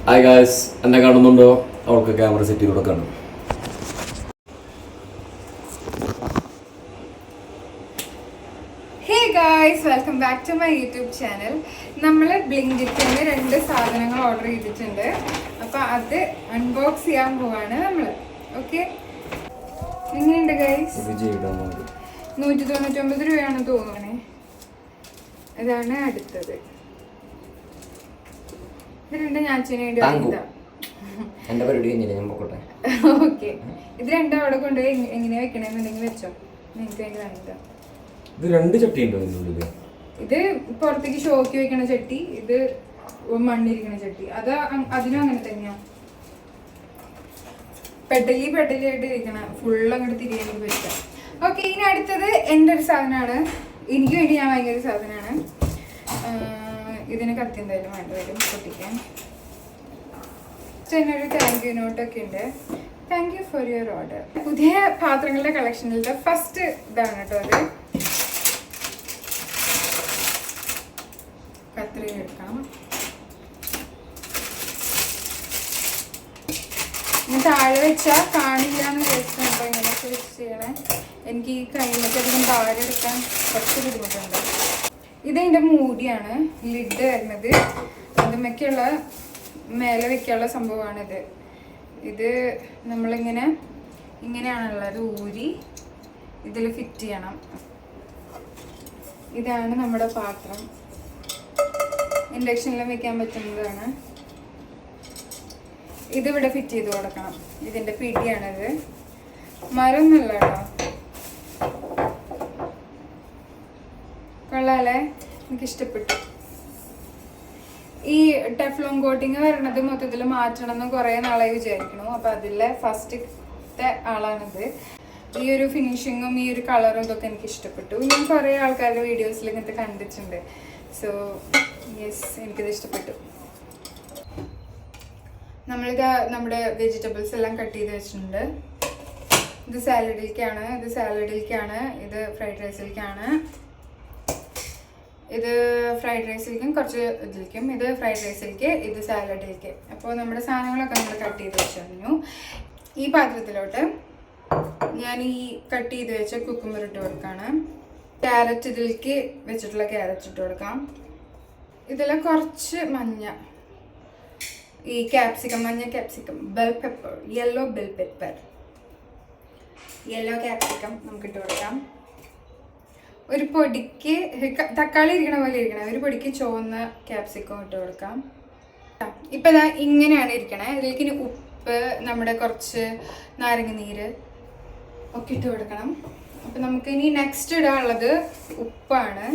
Hi guys, എന്നെ കാണുന്നുണ്ടോ? അവൾക്ക് ക്യാമറ സെറ്റ് ചെയ്ത് കൊടുക്കണം. Hey guys, welcome back to my YouTube channel. നമ്മൾ ബ്ലിങ്കിറ്റിൽ നിന്ന് 2 സാധനങ്ങൾ ഓർഡർ ചെയ്തിട്ടുണ്ട്. അപ്പോൾ അത് അൺബോക്സ് ചെയ്യാൻ പോവാണ് നമ്മൾ. ഓക്കെ, എങ്ങനെയുണ്ട് ഗായ്സ്? 199 രൂപയാണെന്ന് തോന്നുന്നേ. ഇതാണ് അടുത്തത്. ഇത് 2 ഞാച്ചിന് വേണ്ടി ഓക്കെ. ഇത് 2 അവിടെ കൊണ്ടുപോയി എങ്ങനെയാ വെക്കണമെന്നുണ്ടെങ്കിൽ വെച്ചോ. എനിക്ക് വേണ്ടി വാങ്ങിക്കാം. ഇത് പുറത്തേക്ക് ഷോക്ക് വെക്കണ ചട്ടി, ഇത് മണ്ണിരിക്കണ ചട്ടി. അത് അതിനും അങ്ങനെ തന്നെയാ. പെട്ടലിയായിട്ട് ഇരിക്കണ ഫുള്ള് അങ്ങോട്ട് തിരിയാൻ പറ്റാം. ഓക്കെ, ഇനി അടുത്തത് എൻ്റെ ഒരു സാധനമാണ്. എനിക്ക് വേണ്ടി ഞാൻ വാങ്ങിയ ഒരു സാധനമാണ്. ഇതിന് കത്തി എന്തായാലും വേണ്ട വരും പൊട്ടിക്കാൻ. ഒരു താങ്ക് യു നോട്ടൊക്കെ ഉണ്ട്. Thank you for your order. പുതിയ പാത്രങ്ങളുടെ കളക്ഷനിലത്തെ ഫസ്റ്റ് ഇതാണ് കേട്ടോ. അത് കത്രിക എടുക്കാം. താഴെ വെച്ചാൽ കാണില്ല എന്ന് വിചാരിച്ചിട്ടുണ്ടോ ഇങ്ങനെയൊക്കെ വെച്ച് ചെയ്യണേ. എനിക്ക് ഈ കയ്യിലൊക്കെ അധികം ഭാരം എടുക്കാൻ കുറച്ച് ബുദ്ധിമുട്ടുണ്ട്. ഇതെൻ്റെ മൂടിയാണ്, ലിഡ് വരുന്നത്. അതുമൊക്കെയുള്ള മേലെ വെക്കാനുള്ള സംഭവമാണിത്. ഇത് ഇങ്ങനെയാണുള്ളത്. ഊരി ഇതിൽ ഫിറ്റ് ചെയ്യണം. ഇതാണ് നമ്മുടെ പാത്രം. ഇൻഡക്ഷനിലും വെക്കാൻ പറ്റുന്നതാണ്. ഇതിവിടെ ഫിറ്റ് ചെയ്ത് കൊടുക്കണം. ഇതിൻ്റെ പിടിയാണിത്. മരം നല്ല കേട്ടോ, കൊള്ളാലേ, എനിക്കിഷ്ടപ്പെട്ടു. ഈ ടെഫ്ലോൺ കോട്ടിങ് വരണത് മൊത്തത്തിൽ മാറ്റണം എന്ന് കുറേ നാളായി വിചാരിക്കണു. അപ്പം അതിലെ ഫസ്റ്റത്തെ ആളാണിത്. ഈ ഒരു ഫിനിഷിങ്ങും ഈ ഒരു കളറും ഇതൊക്കെ എനിക്ക് ഇഷ്ടപ്പെട്ടു. ഞാൻ കുറേ ആൾക്കാരുടെ വീഡിയോസിൽ ഇങ്ങനത്തെ കണ്ടിട്ടുണ്ട്. സോ യെസ്, എനിക്കിത് ഇഷ്ടപ്പെട്ടു. നമ്മളിത് നമ്മുടെ വെജിറ്റബിൾസ് എല്ലാം കട്ട് ചെയ്ത് വെച്ചിട്ടുണ്ട്. ഇത് സാലഡിലേക്കാണ്, ഇത് ഫ്രൈഡ് റൈസിലേക്കാണ്. ഇത് ഫ്രൈഡ് റൈസിലേക്കും കുറച്ച് ഇതിലേക്കും. ഇത് ഫ്രൈഡ് റൈസിലേക്ക്, ഇത് സാലഡിലേക്ക്. അപ്പോൾ നമ്മുടെ സാധനങ്ങളൊക്കെ നമ്മൾ കട്ട് ചെയ്ത് വെച്ച് കഴിഞ്ഞു. ഈ പാത്രത്തിലോട്ട് ഞാൻ ഈ കട്ട് ചെയ്ത് വെച്ച കുക്കുമ്പർ ഇട്ട് കൊടുക്കുകയാണ്. ക്യാരറ്റ് ഇതിലേക്ക് വെച്ചിട്ടുള്ള ക്യാരറ്റ് ഇട്ട് കൊടുക്കാം. ഇതിൽ കുറച്ച് മഞ്ഞ, ഈ മഞ്ഞ capsicum, bell pepper, yellow capsicum നമുക്ക് ഇട്ട് കൊടുക്കാം. ഒരു പൊടിക്ക് തക്കാളി ഇരിക്കണ പോലെ ഇരിക്കണേ, ഒരു പൊടിക്ക് ചുവന്ന ക്യാപ്സിക്കം ഇട്ട് കൊടുക്കാം. ഇപ്പം ഇതാ ഇങ്ങനെയാണ് ഇരിക്കണേ. ഇതിലേക്ക് ഇനി ഉപ്പ്, നമ്മുടെ കുറച്ച് നാരങ്ങ നീര് ഒക്കെ ഇട്ട് കൊടുക്കണം. അപ്പം നമുക്ക് ഇനി നെക്സ്റ്റ് ഇടാനുള്ളത് ഉപ്പാണ്.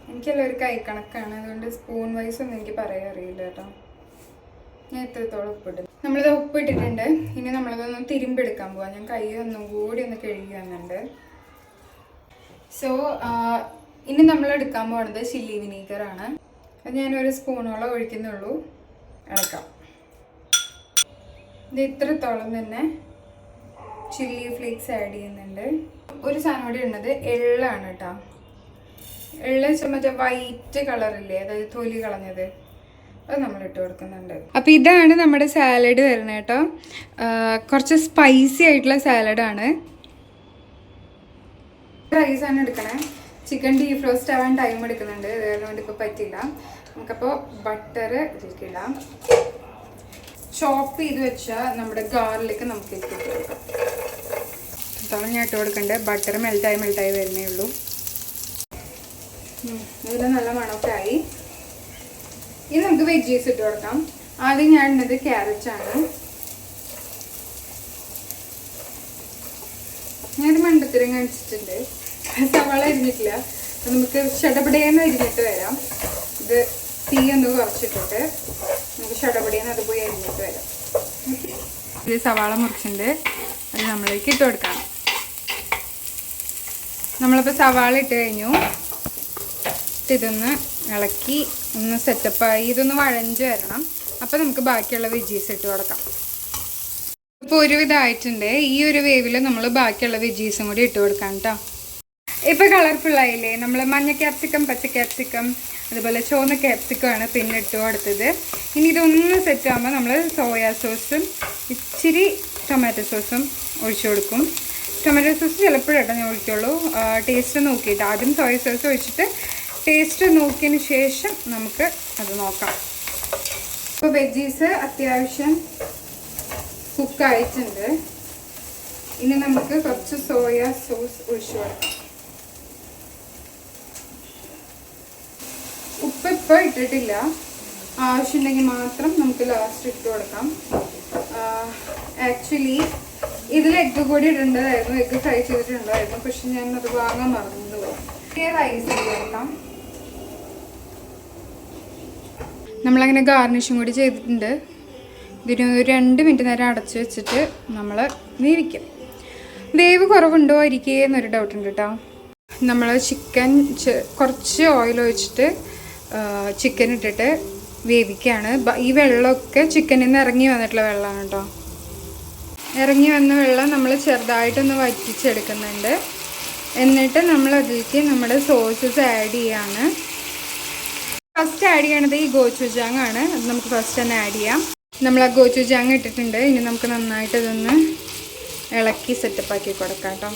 എനിക്കെല്ലാം ഒരു കൈ കണക്കാണ്, അതുകൊണ്ട് സ്പൂൺ വൈസ് ഒന്നും എനിക്ക് പറയാൻ അറിയില്ല കേട്ടോ. ഞാൻ എത്രത്തോളം ഉപ്പിടും. നമ്മളിത് ഉപ്പിട്ടിട്ടുണ്ട്. ഇനി നമ്മളതൊന്ന് തിരുമ്പെടുക്കാൻ പോവാം. ഞാൻ കൈ ഒന്നും കൂടി ഒന്ന് കഴുകി വന്നിട്ടുണ്ട്. സോ ഇനി നമ്മൾ എടുക്കാൻ പോകുന്നത് ചില്ലി വിനീഗറാണ്. അത് ഞാനൊരു സ്പൂണോളം ഒഴിക്കുന്നുള്ളൂ. ഇളക്കാം. ഇത് ഇത്രത്തോളം തന്നെ ചില്ലി ഫ്ലേക്സ് ആഡ് ചെയ്യുന്നുണ്ട്. ഒരു സാധനം കൂടി ഉള്ളത് എള്ളാണ് കേട്ടോ. എള്ള് മറ്റേ വൈറ്റ് കളറില്ലേ, അതായത് തൊലി കളഞ്ഞത്, അത് നമ്മൾ ഇട്ട് കൊടുക്കുന്നുണ്ട്. അപ്പോൾ ഇതാണ് നമ്മുടെ സാലഡ് വരുന്നത് കേട്ടോ. കുറച്ച് സ്പൈസി ആയിട്ടുള്ള സാലഡാണ്. റൈസാണ് എടുക്കണേ. ചിക്കൻ ഡീഫ്രോസ്റ്റ് ആവാൻ ടൈം എടുക്കുന്നുണ്ട്, അതുകൊണ്ട് ഇപ്പോൾ പറ്റില്ല. നമുക്കപ്പോൾ ബട്ടർ ഇതിലേക്ക് ഇടാം. ചോപ്പ് ചെയ്ത് വെച്ച നമ്മുടെ ഗാർലിക്ക് നമുക്ക് ഇട്ട് കൊടുക്കാം. ഇത്തോളം ഞാൻ ഇട്ട് കൊടുക്കണ്ടേ. ബട്ടർ മെൽറ്റായി വരുന്നേ ഉള്ളൂ. ഇതിൽ നല്ല മണമൊക്കെ ആയി. ഇനി നമുക്ക് വെജീസ് ഇട്ട് കൊടുക്കാം. ആദ്യം ഞാൻ ഇടുന്നത് ക്യാരറ്റാണ്. ഞാനൊരു മണ്ടത്തരം കാണിച്ചിട്ടുണ്ട്. സവാള അരിഞ്ഞിട്ടില്ല. നമുക്ക് ഷടപടേന്ന് അരിഞ്ഞിട്ട് വരാം. ഇത് തീ ഒന്ന് കുറച്ചിട്ടിട്ട് നമുക്ക് ഷടപടേന്ന് അത് പോയി അരിഞ്ഞിട്ട് വരാം. ഇത് സവാള മുറിച്ചിട്ടുണ്ട്, അത് നമ്മളിലേക്ക് ഇട്ട് കൊടുക്കാം. നമ്മളിപ്പോൾ സവാള ഇട്ട് കഴിഞ്ഞു. ഇതൊന്ന് ഇളക്കി ഒന്ന് സെറ്റപ്പായി ഇതൊന്ന് വഴഞ്ഞ് വരണം. അപ്പോൾ നമുക്ക് ബാക്കിയുള്ള വെജീസ് ഇട്ട് കൊടുക്കാം. ഇപ്പോൾ ഒരുവിധമായിട്ടുണ്ട്. ഈ ഒരു വേവിൽ നമ്മൾ ബാക്കിയുള്ള വെജീസും കൂടി ഇട്ട് കൊടുക്കാം കേട്ടോ. ഇപ്പോൾ കളർഫുള്ളായില്ലേ? നമ്മൾ മഞ്ഞ ക്യാപ്സിക്കം, പച്ച ക്യാപ്സിക്കം, അതുപോലെ ചുവന്ന ക്യാപ്സിക്കം ആണ് പിന്നെ ഇട്ട് കൊടുത്തത്. ഇനി ഇതൊന്ന് സെറ്റ് ആകുമ്പോൾ നമ്മൾ സോയാ സോസും ഇച്ചിരി ടൊമാറ്റോ സോസും ഒഴിച്ചു കൊടുക്കും. ടൊമാറ്റോ സോസ് ചിലപ്പോഴാട്ടോ ഞാൻ ഒഴിക്കുള്ളൂ, ടേസ്റ്റ് നോക്കിയിട്ട്. ആദ്യം സോയ സോസ് ഒഴിച്ചിട്ട് ടേസ്റ്റ് നോക്കിയതിന് ശേഷം നമുക്ക് അത് നോക്കാം. ഇപ്പോൾ വെജീസ് അത്യാവശ്യം കുക്കായിട്ടുണ്ട്. ഇനി നമുക്ക് കുറച്ച് സോയ സോസ് ഒഴിച്ചു കൊടുക്കാം. ഉപ്പ് ഇപ്പോൾ ഇട്ടിട്ടില്ല, ആവശ്യമുണ്ടെങ്കിൽ മാത്രം നമുക്ക് ലാസ്റ്റ് ഇട്ട് കൊടുക്കാം. ആക്ച്വലി ഇതിൽ എഗ്ഗ് കൂടി ഇടേണ്ടതായിരുന്നു, എഗ്ഗ് ഫ്രൈ ചെയ്തിട്ടുണ്ടായിരുന്നു, പക്ഷെ ഞാനത് വാങ്ങാൻ മറന്നു പോയി. റൈസ് കൊടുക്കാം. നമ്മളങ്ങനെ ഗാർണിഷും കൂടി ചെയ്തിട്ടുണ്ട്. ഇതിന് ഒരു 2 മിനിറ്റ് നേരം അടച്ച് വെച്ചിട്ട് നമ്മൾ വേവിക്കും. വേവ് കുറവുണ്ടോ ഇരിക്കേ എന്നൊരു ഡൗട്ട് ഉണ്ട് കേട്ടോ. നമ്മൾ ചിക്കൻ കുറച്ച് ഓയിൽ ഒഴിച്ചിട്ട് ചിക്കൻ ഇട്ടിട്ട് വേവിക്കുകയാണ്. ഈ വെള്ളമൊക്കെ ചിക്കനിൽ നിന്ന് ഇറങ്ങി വന്നിട്ടുള്ള വെള്ളമാണ് കേട്ടോ. ഇറങ്ങി വന്ന വെള്ളം നമ്മൾ ചെറുതായിട്ടൊന്ന് വറ്റിച്ചെടുക്കുന്നുണ്ട്. എന്നിട്ട് നമ്മൾ അതിലേക്ക് നമ്മുടെ സോസസ് ആഡ് ചെയ്യാണ്. ഫസ്റ്റ് ആഡ് ചെയ്യണത് ഈ ഗോചുജാങ് ആണ്. അത് നമുക്ക് ഫസ്റ്റ് തന്നെ ആഡ് ചെയ്യാം. നമ്മൾ ആ ഗോചുജാങ് ഇട്ടിട്ടുണ്ട്. ഇനി നമുക്ക് നന്നായിട്ട് ഇതൊന്ന് ഇളക്കി സെറ്റപ്പാക്കി കൊടുക്കാം കേട്ടോ.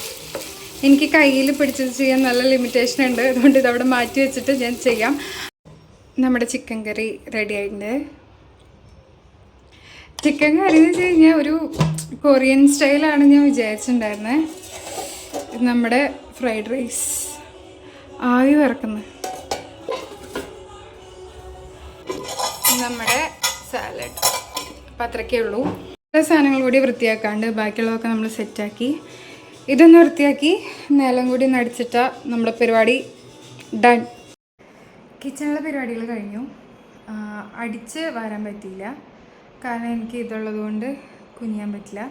എനിക്ക് കയ്യിൽ പിടിച്ചത് ചെയ്യാൻ നല്ല ലിമിറ്റേഷൻ ഉണ്ട്, അതുകൊണ്ട് ഇതവിടെ മാറ്റി വെച്ചിട്ട് ഞാൻ ചെയ്യാം. നമ്മുടെ ചിക്കൻ കറി റെഡി ആയിട്ടുണ്ട്. ചിക്കൻ കറി എന്ന് വെച്ച് കഴിഞ്ഞാൽ ഒരു കൊറിയൻ സ്റ്റൈലാണ് ഞാൻ വിചാരിച്ചിട്ടുണ്ടായിരുന്നത്. ഇത് നമ്മുടെ ഫ്രൈഡ് റൈസ് ആവി വറക്കുന്നത്, നമ്മുടെ സാലഡ്. അപ്പം അത്രയ്ക്കേ ഉള്ളൂ. എല്ലാ സാധനങ്ങൾ കൂടി വൃത്തിയാക്കാണ്ട് ബാക്കിയുള്ളതൊക്കെ നമ്മൾ സെറ്റാക്കി. ഇതൊന്ന് വൃത്തിയാക്കി നിലം കൂടി നടിച്ചിട്ടാൽ നമ്മുടെ പരിപാടി ഡൺ. കിച്ചണിലെ പരിപാടികൾ കഴിഞ്ഞു. അടിച്ച് വരാൻ പറ്റിയില്ല, കാരണം എനിക്ക് ഇതുള്ളത് കൊണ്ട് കുനിയാൻ പറ്റില്ല.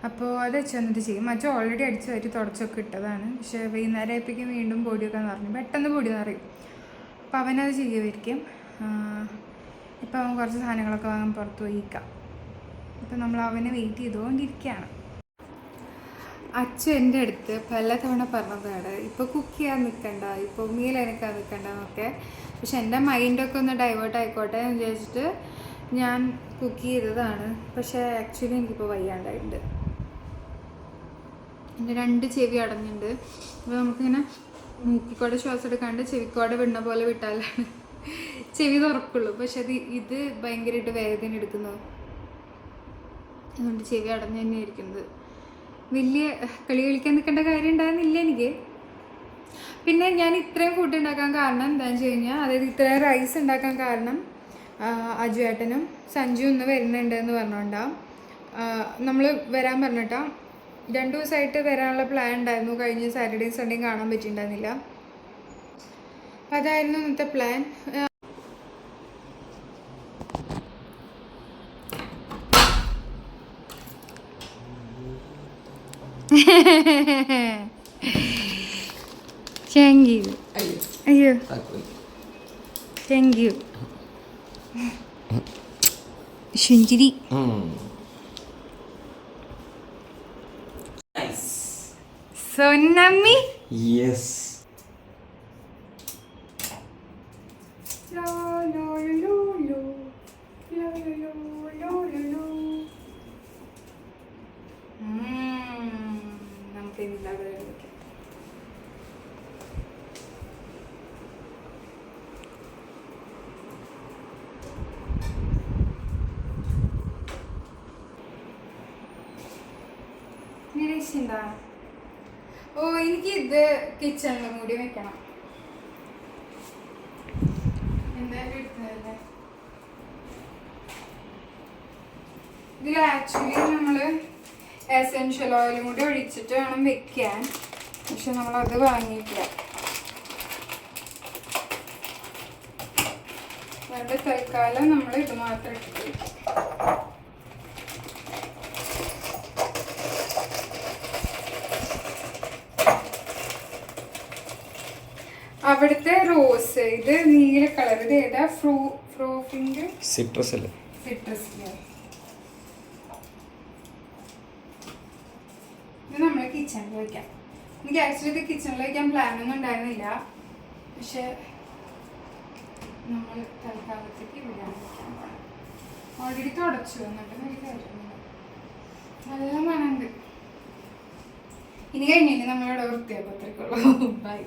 അപ്പോൾ അത് വെച്ച് വന്നിട്ട് ചെയ്യും. മറ്റു ഓൾറെഡി അടിച്ച് വരി തുടച്ചൊക്കെ ഇട്ടതാണ്. പക്ഷേ വൈകുന്നേരം ആയപ്പോഴേക്കും വീണ്ടും പൊടിയൊക്കെ നിറഞ്ഞു, പെട്ടെന്ന് പൊടി നിറയും. അപ്പോൾ അവനത് ചെയ്യുമായിരിക്കും. ഇപ്പം അവൻ കുറച്ച് സാധനങ്ങളൊക്കെ വാങ്ങാൻ പുറത്ത് പോയിക്കാം. ഇപ്പം നമ്മൾ അവനെ വെയിറ്റ് ചെയ്തുകൊണ്ടിരിക്കുകയാണ്. അച്ഛൻ എൻ്റെ അടുത്ത് പലതവണ പറഞ്ഞതാണ് ഇപ്പോൾ കുക്ക് ചെയ്യാൻ നിൽക്കണ്ട, ഇപ്പോൾ മീൽ എനക്കാൻ നിൽക്കണ്ട എന്നൊക്കെ. പക്ഷെ എൻ്റെ മൈൻഡൊക്കെ ഒന്ന് ഡൈവേർട്ട് ആയിക്കോട്ടെ എന്ന് വിചാരിച്ചിട്ട് ഞാൻ കുക്ക് ചെയ്തതാണ്. പക്ഷേ ആക്ച്വലി എനിക്കിപ്പോൾ വയ്യാണ്ടായിട്ടുണ്ട്. എൻ്റെ 2 ചെവി അടഞ്ഞിട്ടുണ്ട്. അപ്പോൾ നമുക്കിങ്ങനെ മൂക്കിക്കോടെ ശ്വാസം എടുക്കാണ്ട് ചെവിക്കോടെ വിടുന്ന പോലെ വിട്ടാലാണ് ചെവി തുറക്കുള്ളൂ. പക്ഷെ ഇത് ഭയങ്കരമായിട്ട് വേദന എടുക്കുന്നു, അതുകൊണ്ട് ചെവി അടഞ്ഞു തന്നെ ഇരിക്കുന്നത്. വലിയ കളിക്കാൻ നിൽക്കേണ്ട കാര്യം ഉണ്ടാകുന്നില്ല എനിക്ക്. പിന്നെ ഞാൻ ഇത്രയും ഫുഡ് ഉണ്ടാക്കാൻ കാരണം എന്താണെന്ന് വെച്ച് കഴിഞ്ഞാൽ, അതായത് ഇത്രയും റൈസ് ഉണ്ടാക്കാൻ കാരണം അജുവേട്ടനും സഞ്ജു ഒന്ന് വരുന്നുണ്ട് എന്ന് പറഞ്ഞുകൊണ്ടാണ്. നമ്മൾ വരാൻ പറഞ്ഞിട്ടാ 2 ദിവസമായിട്ട് വരാനുള്ള പ്ലാൻ ഉണ്ടായിരുന്നു. കഴിഞ്ഞ സാറ്റർഡേയും സൺഡേയും കാണാൻ പറ്റിയിട്ടുണ്ടായിരുന്നില്ല. അതായിരുന്നു ഇന്നത്തെ plan. Thank you. Ayo. Thank you. Shunjiri. Nice. So nummy. Yes. Lo lo lo lo. Lo lo lo lo lo. നമുക്ക് എന്താ പറയുക? നിരീക്ഷണ്ടാ? ഓ, എനിക്ക് ഇത് കിച്ചണിലും കൂടി വെക്കണം. എന്തായാലും എടുത്തതല്ലേ. ഇതിൽ ആക്ച്വലി നമ്മൾ എസെൻഷ്യൽ ഓയിലും കൂടി ഒഴിച്ചിട്ട് വേണം വെക്കാൻ. പക്ഷെ നമ്മളത് വാങ്ങിയിട്ടില്ല. അതുകൊണ്ട് തൽക്കാലം നമ്മൾ ഇത് മാത്രം ഇട്ടിട്ട് വെക്കാം. അവിടുത്തെ റോസ്, ഇത് നീല കളർ, ഇത് ഏതാ? ഫ്രോഫിന്റെ സിട്രസ് അല്ലേ? സിട്രസ്. ഇത് നമ്മൾ കിച്ചണിൽ വയ്ക്കാം. എനിക്ക് ആക്ച്വലി ഇത് കിച്ചണിൽ വയ്ക്കാൻ പ്ലാനൊന്നും ഉണ്ടായിരുന്നില്ല, പക്ഷെ നമ്മൾ തൽക്കാലത്തേക്ക് ഇവിടെയാണ് വയ്ക്കാൻ പോകണം. ഓൾറെഡി തുടച്ചു വന്നിട്ട് വലിയ കാര്യമൊന്നുമില്ല. നല്ല മണമുണ്ട്. ഇനി കഴിഞ്ഞിട്ട് നമ്മളിവിടെ വൃത്തിയാക്കത്തേക്കുള്ളൂ. ബൈ.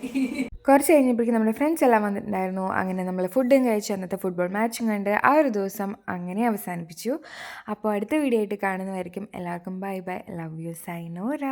കുറച്ച് കഴിഞ്ഞപ്പോഴേക്കും നമ്മുടെ ഫ്രണ്ട്സ് എല്ലാം വന്നിട്ടുണ്ടായിരുന്നു. അങ്ങനെ നമ്മൾ ഫുഡും കഴിച്ച് അന്നത്തെ ഫുട്ബോൾ മാച്ചും കണ്ട് ആ ഒരു ദിവസം അങ്ങനെ അവസാനിപ്പിച്ചു. അപ്പോൾ അടുത്ത വീഡിയോ ആയിട്ട് കാണുന്നതായിരിക്കും. എല്ലാവർക്കും bye bye, love you, Sayanora.